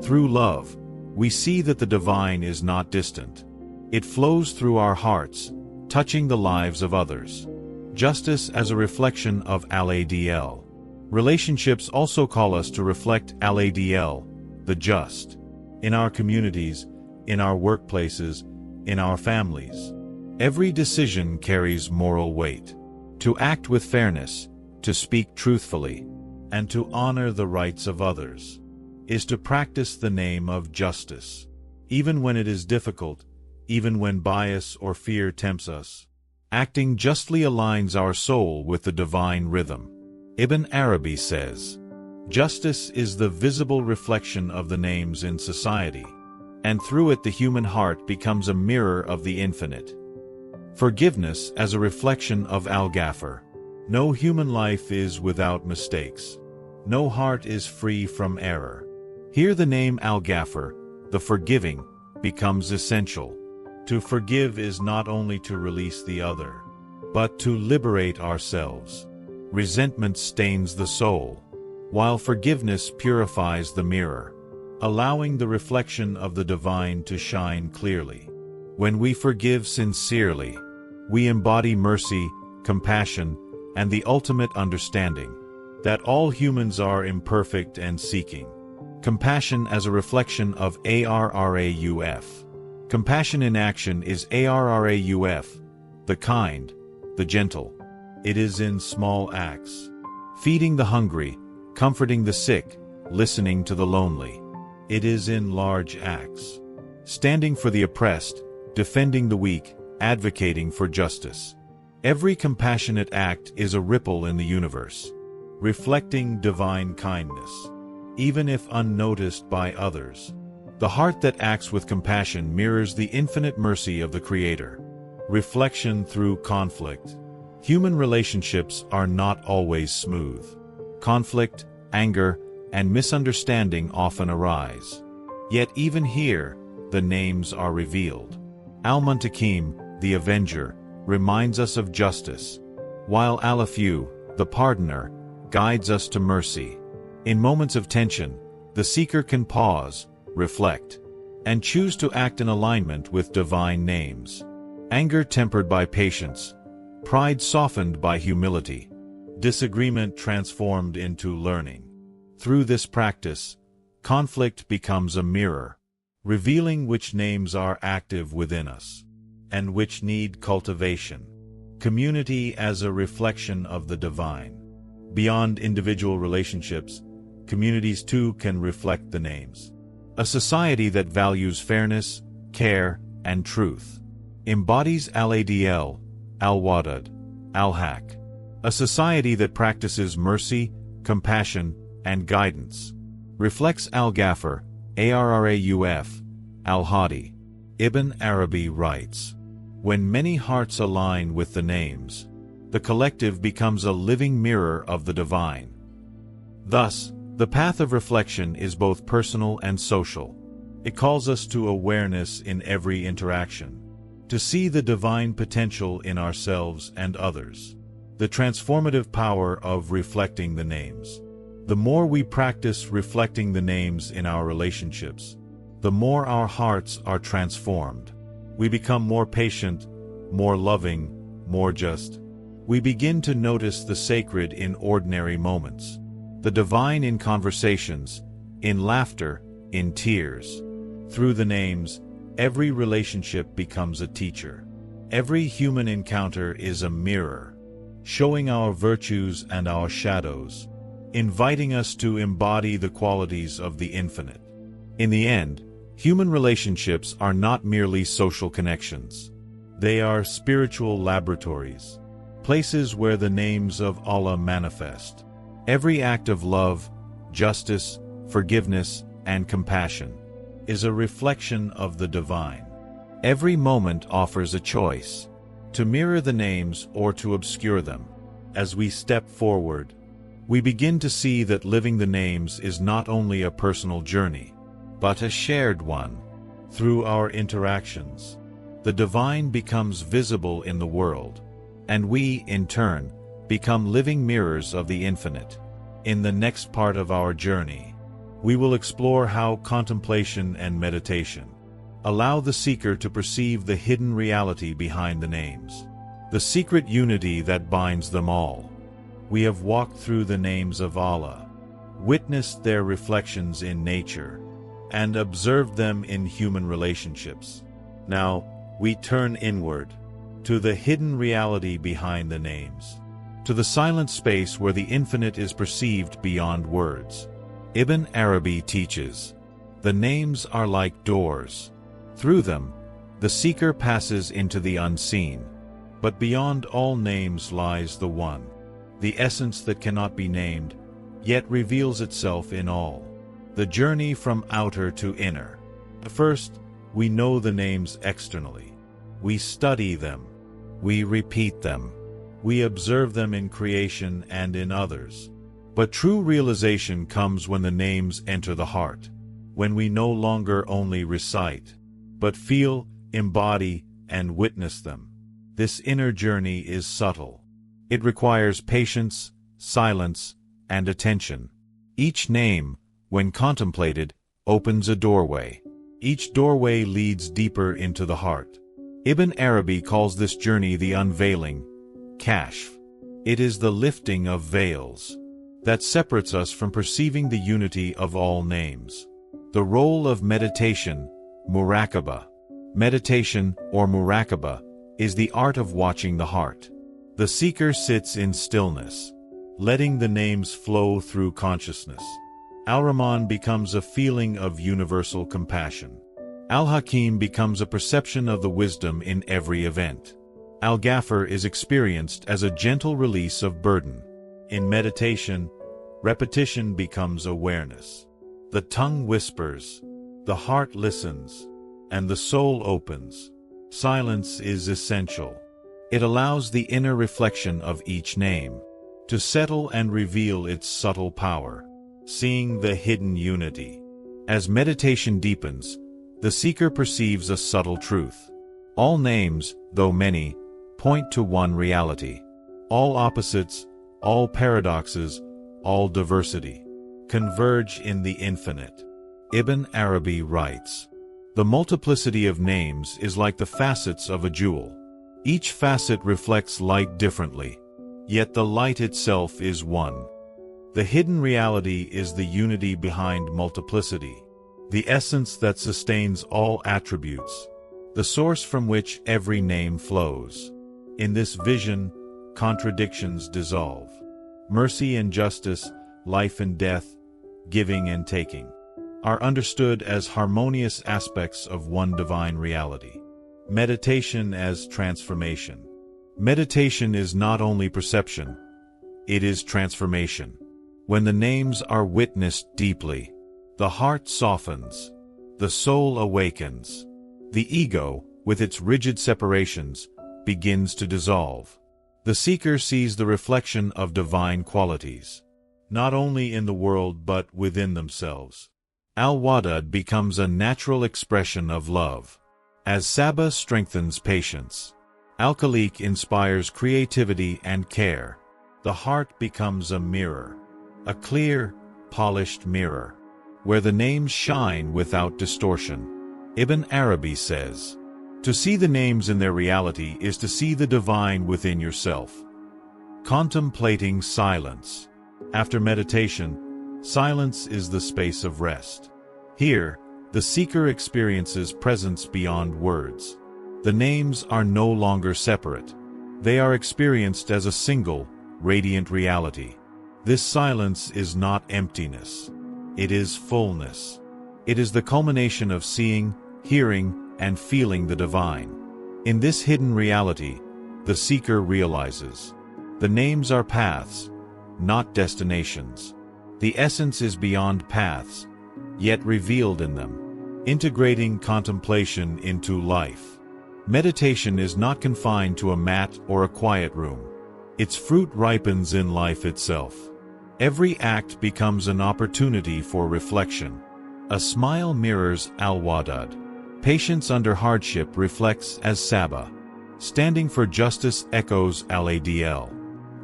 Through love, we see that the divine is not distant. It flows through our hearts, touching the lives of others. Justice as a reflection of Al-Adl. Relationships also call us to reflect Al-Adl, the just, in our communities, in our workplaces, in our families. Every decision carries moral weight. To act with fairness, to speak truthfully, and to honor the rights of others is to practice the name of justice. Even when it is difficult, even when bias or fear tempts us, acting justly aligns our soul with the divine rhythm. Ibn Arabi says, "Justice is the visible reflection of the names in society, and through it the human heart becomes a mirror of the infinite." Forgiveness as a reflection of Al-Ghafur. No human life is without mistakes. No heart is free from error. Here the name Al-Ghafur, the forgiving, becomes essential. To forgive is not only to release the other, but to liberate ourselves. Resentment stains the soul, while forgiveness purifies the mirror, allowing the reflection of the divine to shine clearly. When we forgive sincerely, we embody mercy, compassion, and the ultimate understanding that all humans are imperfect and seeking. Compassion as a reflection of ARRAUF. Compassion in action is ARRAUF, the kind, the gentle. It is in small acts. Feeding the hungry, comforting the sick, listening to the lonely. It is in large acts. Standing for the oppressed, defending the weak, advocating for justice. Every compassionate act is a ripple in the universe, reflecting divine kindness, even if unnoticed by others. The heart that acts with compassion mirrors the infinite mercy of the Creator. Reflection through conflict. Human relationships are not always smooth. Conflict, anger, and misunderstanding often arise. Yet even here, the names are revealed. Al-Muntakim, the Avenger, reminds us of justice, while Al-Afu, the Pardoner, guides us to mercy. In moments of tension, the seeker can pause, reflect, and choose to act in alignment with divine names. Anger tempered by patience, pride softened by humility, disagreement transformed into learning. Through this practice, conflict becomes a mirror, revealing which names are active within us, and which need cultivation. Community as a reflection of the divine. Beyond individual relationships, communities too can reflect the names. A society that values fairness, care, and truth embodies Al-Adl, Al-Wadud, Al-Haq. A society that practices mercy, compassion, and guidance reflects Al-Ghafar, Arrauf, Al-Hadi. Ibn Arabi writes, "When many hearts align with the names, the collective becomes a living mirror of the divine." Thus, the path of reflection is both personal and social. It calls us to awareness in every interaction, to see the divine potential in ourselves and others. The transformative power of reflecting the names. The more we practice reflecting the names in our relationships, the more our hearts are transformed. We become more patient, more loving, more just. We begin to notice the sacred in ordinary moments, the divine in conversations, in laughter, in tears. Through the names, every relationship becomes a teacher. Every human encounter is a mirror, showing our virtues and our shadows, inviting us to embody the qualities of the infinite. In the end, human relationships are not merely social connections. They are spiritual laboratories, places where the names of Allah manifest. Every act of love, justice, forgiveness, and compassion is a reflection of the divine. Every moment offers a choice, to mirror the names or to obscure them. As we step forward, we begin to see that living the names is not only a personal journey, but a shared one. Through our interactions, the divine becomes visible in the world, and we, in turn, become living mirrors of the infinite. In the next part of our journey, we will explore how contemplation and meditation allow the seeker to perceive the hidden reality behind the names, the secret unity that binds them all. We have walked through the names of Allah, witnessed their reflections in nature, and observed them in human relationships. Now, we turn inward, to the hidden reality behind the names, to the silent space where the infinite is perceived beyond words. Ibn Arabi teaches, "The names are like doors. Through them, the seeker passes into the unseen. But beyond all names lies the One, the essence that cannot be named, yet reveals itself in all." The journey from outer to inner. First, we know the names externally. We study them. We repeat them. We observe them in creation and in others. But true realization comes when the names enter the heart. when we no longer only recite, but feel, embody, and witness them. This inner journey is subtle. It requires patience, silence, and attention. Each name, when contemplated, opens a doorway. Each doorway leads deeper into the heart. Ibn Arabi calls this journey the unveiling, kashf. It is the lifting of veils that separates us from perceiving the unity of all names. The role of meditation, muraqabah. Meditation, or muraqabah, is the art of watching the heart. The seeker sits in stillness, letting the names flow through consciousness. Al-Rahman becomes a feeling of universal compassion. Al-Hakim becomes a perception of the wisdom in every event. Al-Ghafir is experienced as a gentle release of burden. In meditation, repetition becomes awareness. The tongue whispers, the heart listens, and the soul opens. Silence is essential. It allows the inner reflection of each name to settle and reveal its subtle power, seeing the hidden unity. As meditation deepens, the seeker perceives a subtle truth. All names, though many, point to one reality. All opposites, all paradoxes, all diversity converge in the infinite. Ibn Arabi writes, "The multiplicity of names is like the facets of a jewel. Each facet reflects light differently, yet the light itself is one. The hidden reality is the unity behind multiplicity, the essence that sustains all attributes, the source from which every name flows. In this vision, contradictions dissolve. Mercy and justice, life and death, giving and taking, are understood as harmonious aspects of one divine reality." Meditation as transformation. Meditation is not only perception, it is transformation. When the names are witnessed deeply, the heart softens, the soul awakens. The ego, with its rigid separations, begins to dissolve. The seeker sees the reflection of divine qualities, not only in the world but within themselves. Al-Wadud becomes a natural expression of love. As Sabah strengthens patience, Al-Khaliq inspires creativity and care. The heart becomes a mirror, a clear, polished mirror, where the names shine without distortion. Ibn Arabi says, "To see the names in their reality is to see the divine within yourself." Contemplating silence. After meditation, silence is the space of rest. Here, the seeker experiences presence beyond words. The names are no longer separate. They are experienced as a single, radiant reality. This silence is not emptiness. It is fullness. It is the culmination of seeing, hearing, and feeling the divine. In this hidden reality, the seeker realizes the names are paths, not destinations. The essence is beyond paths, yet revealed in them, integrating contemplation into life. Meditation is not confined to a mat or a quiet room. Its fruit ripens in life itself. Every act becomes an opportunity for reflection. A smile mirrors Al-Wadud. Patience under hardship reflects as Sabah. Standing for justice echoes Al-Adl.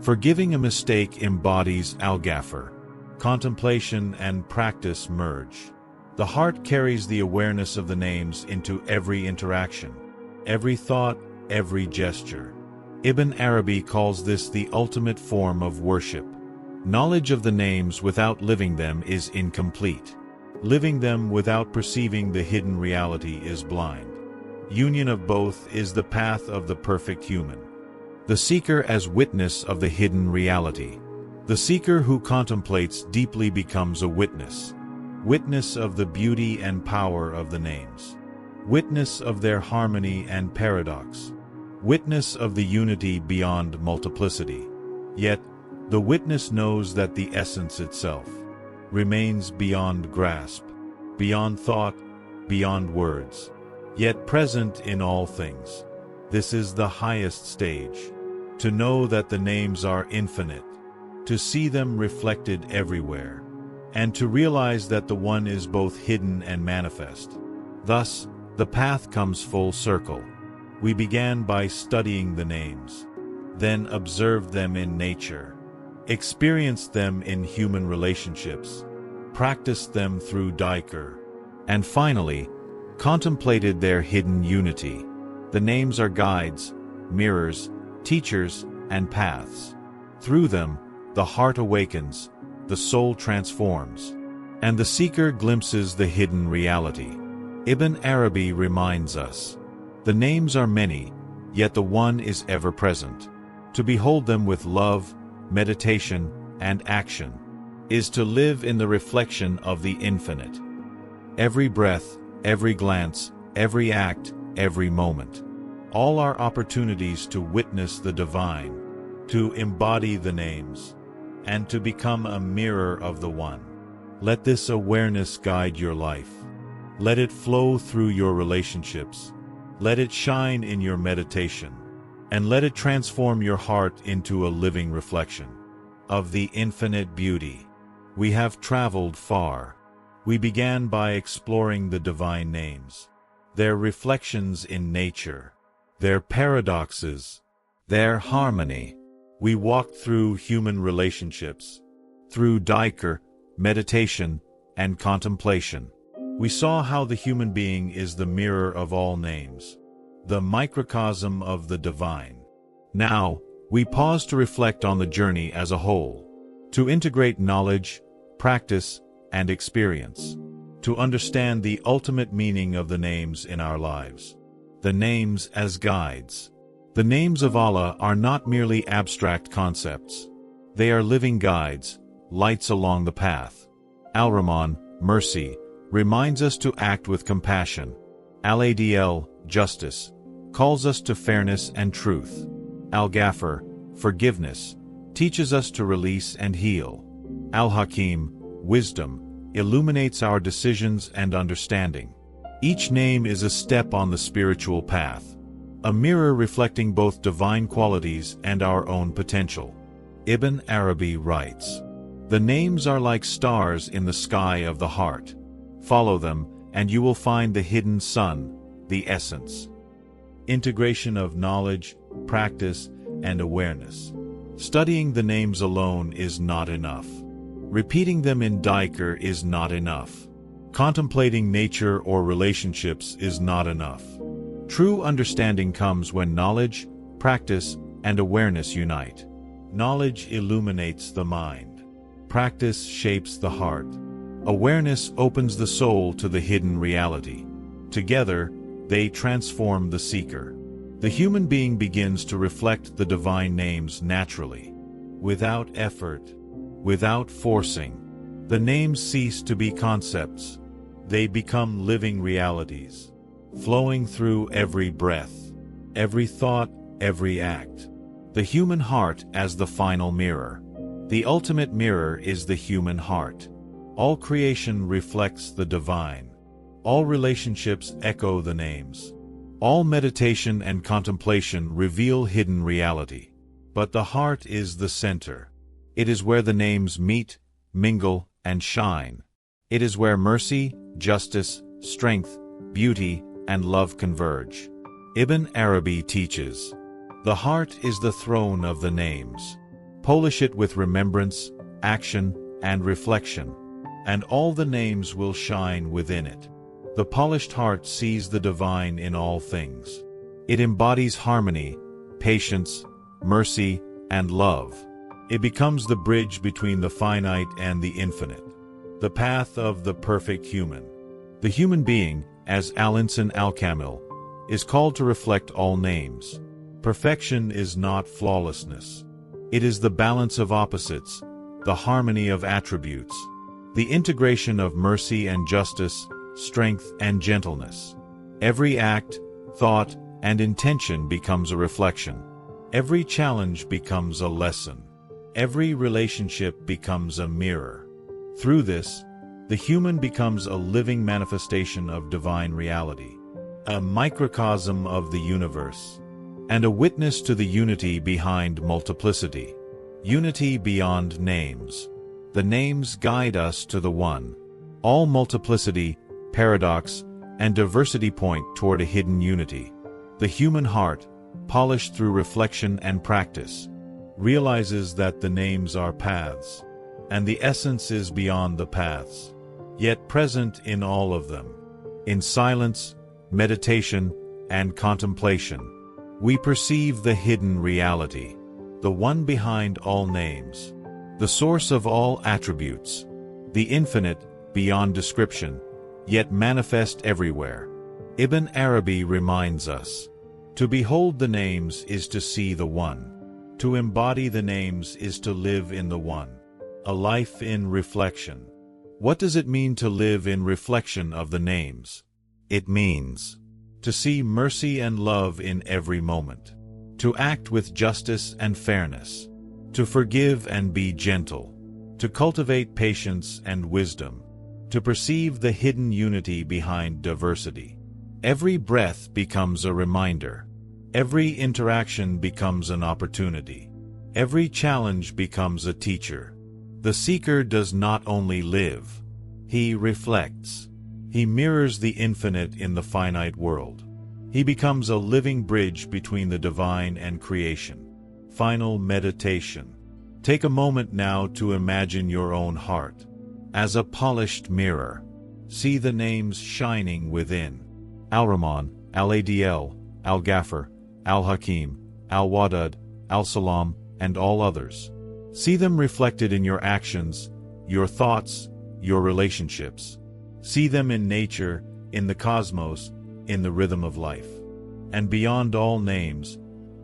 Forgiving a mistake embodies Al-Ghafir. Contemplation and practice merge. The heart carries the awareness of the names into every interaction, every thought, every gesture. Ibn Arabi calls this the ultimate form of worship. Knowledge of the names without living them is incomplete. Living them without perceiving the hidden reality is blind. Union of both is the path of the perfect human. The seeker as witness of the hidden reality. The seeker who contemplates deeply becomes a witness. Witness of the beauty and power of the names. Witness of their harmony and paradox. Witness of the unity beyond multiplicity. Yet, the witness knows that the essence itself remains beyond grasp, beyond thought, beyond words, yet present in all things. This is the highest stage. To know that the names are infinite, to see them reflected everywhere, and to realize that the One is both hidden and manifest. Thus, the path comes full circle. We began by studying the names, then observed them in nature, experienced them in human relationships, practiced them through Dhikr, and finally, contemplated their hidden unity. The names are guides, mirrors, teachers, and paths. Through them, the heart awakens, the soul transforms, and the seeker glimpses the hidden reality. Ibn Arabi reminds us, the names are many, yet the One is ever present. To behold them with love, meditation, and action is to live in the reflection of the infinite. Every breath, every glance, every act, every moment, all are opportunities to witness the divine, to embody the names, and to become a mirror of the One. Let this awareness guide your life. Let it flow through your relationships. Let it shine in your meditation. And let it transform your heart into a living reflection of the infinite beauty. We have traveled far. We began by exploring the divine names, their reflections in nature, their paradoxes, their harmony. We walked through human relationships, through Dhikr, meditation, and contemplation. We saw how the human being is the mirror of all names, the microcosm of the divine. Now, we pause to reflect on the journey as a whole, to integrate knowledge, practice, and experience, to understand the ultimate meaning of the names in our lives. The names as guides. The names of Allah are not merely abstract concepts. They are living guides, lights along the path. Al-Rahman, mercy, reminds us to act with compassion. Al-Adl, justice, calls us to fairness and truth. Al-Ghafar, forgiveness, teaches us to release and heal. Al-Hakim, wisdom, illuminates our decisions and understanding. Each name is a step on the spiritual path, a mirror reflecting both divine qualities and our own potential. Ibn Arabi writes, "The names are like stars in the sky of the heart. Follow them, and you will find the hidden sun, the essence." Integration of knowledge, practice, and awareness. Studying the names alone is not enough. Repeating them in Dhikr is not enough. Contemplating nature or relationships is not enough. True understanding comes when knowledge, practice, and awareness unite. Knowledge illuminates the mind. Practice shapes the heart. Awareness opens the soul to the hidden reality. Together, they transform the seeker. The human being begins to reflect the divine names naturally, without effort, without forcing. The names cease to be concepts. They become living realities, flowing through every breath, every thought, every act. The human heart as the final mirror. The ultimate mirror is the human heart. All creation reflects the divine. All relationships echo the names. All meditation and contemplation reveal hidden reality. But the heart is the center. It is where the names meet, mingle, and shine. It is where mercy, justice, strength, beauty, and love converge. Ibn Arabi teaches, "The heart is the throne of the names. Polish it with remembrance, action, and reflection, and all the names will shine within it." The polished heart sees the divine in all things. It embodies harmony, patience, mercy, and love. It becomes the bridge between the finite and the infinite. The path of the perfect human. The human being, as Al-Insan al-Kamil, is called to reflect all names. Perfection is not flawlessness. It is the balance of opposites, the harmony of attributes, the integration of mercy and justice, strength and gentleness. Every act, thought, and intention becomes a reflection. Every challenge becomes a lesson. Every relationship becomes a mirror. Through this, the human becomes a living manifestation of divine reality, a microcosm of the universe, and a witness to the unity behind multiplicity, unity beyond names. The names guide us to the One. All multiplicity, paradox, and diversity point toward a hidden unity. The human heart, polished through reflection and practice, realizes that the names are paths, and the essence is beyond the paths, yet present in all of them. In silence, meditation, and contemplation, we perceive the hidden reality, the one behind all names, the source of all attributes, the infinite, beyond description, yet manifest everywhere. Ibn Arabi reminds us, to behold the names is to see the One. To embody the names is to live in the One. A life in reflection. What does it mean to live in reflection of the names? It means to see mercy and love in every moment, to act with justice and fairness, to forgive and be gentle, to cultivate patience and wisdom, to perceive the hidden unity behind diversity. Every breath becomes a reminder. Every interaction becomes an opportunity. Every challenge becomes a teacher. The seeker does not only live, he reflects. He mirrors the infinite in the finite world. He becomes a living bridge between the divine and creation. Final meditation. Take a moment now to imagine your own heart as a polished mirror. See the names shining within. Al-Rahman, Al-Adl, Al-Ghafar, Al-Hakim, Al-Wadud, Al-Salam, and all others. See them reflected in your actions, your thoughts, your relationships. See them in nature, in the cosmos, in the rhythm of life. And beyond all names,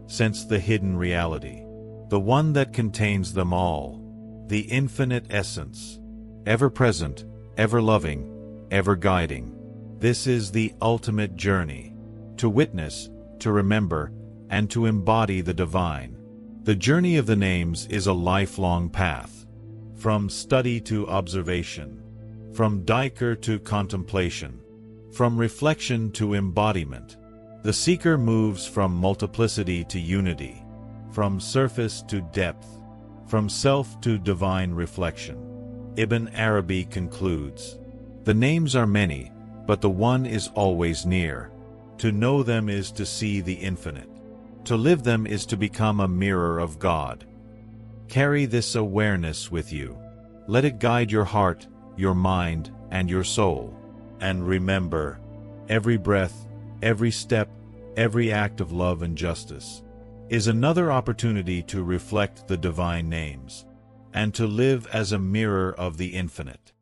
sense the hidden reality, the one that contains them all, the infinite essence, ever present, ever loving, ever guiding. This is the ultimate journey, to witness, to remember, and to embody the divine. The journey of the names is a lifelong path, from study to observation, from Dhikr to contemplation, from reflection to embodiment. The seeker moves from multiplicity to unity, from surface to depth, from self to divine reflection. Ibn Arabi concludes, "The names are many, but the One is always near. To know them is to see the infinite. To live them is to become a mirror of God." Carry this awareness with you. Let it guide your heart, your mind, and your soul. And remember, every breath, every step, every act of love and justice is another opportunity to reflect the divine names and to live as a mirror of the infinite.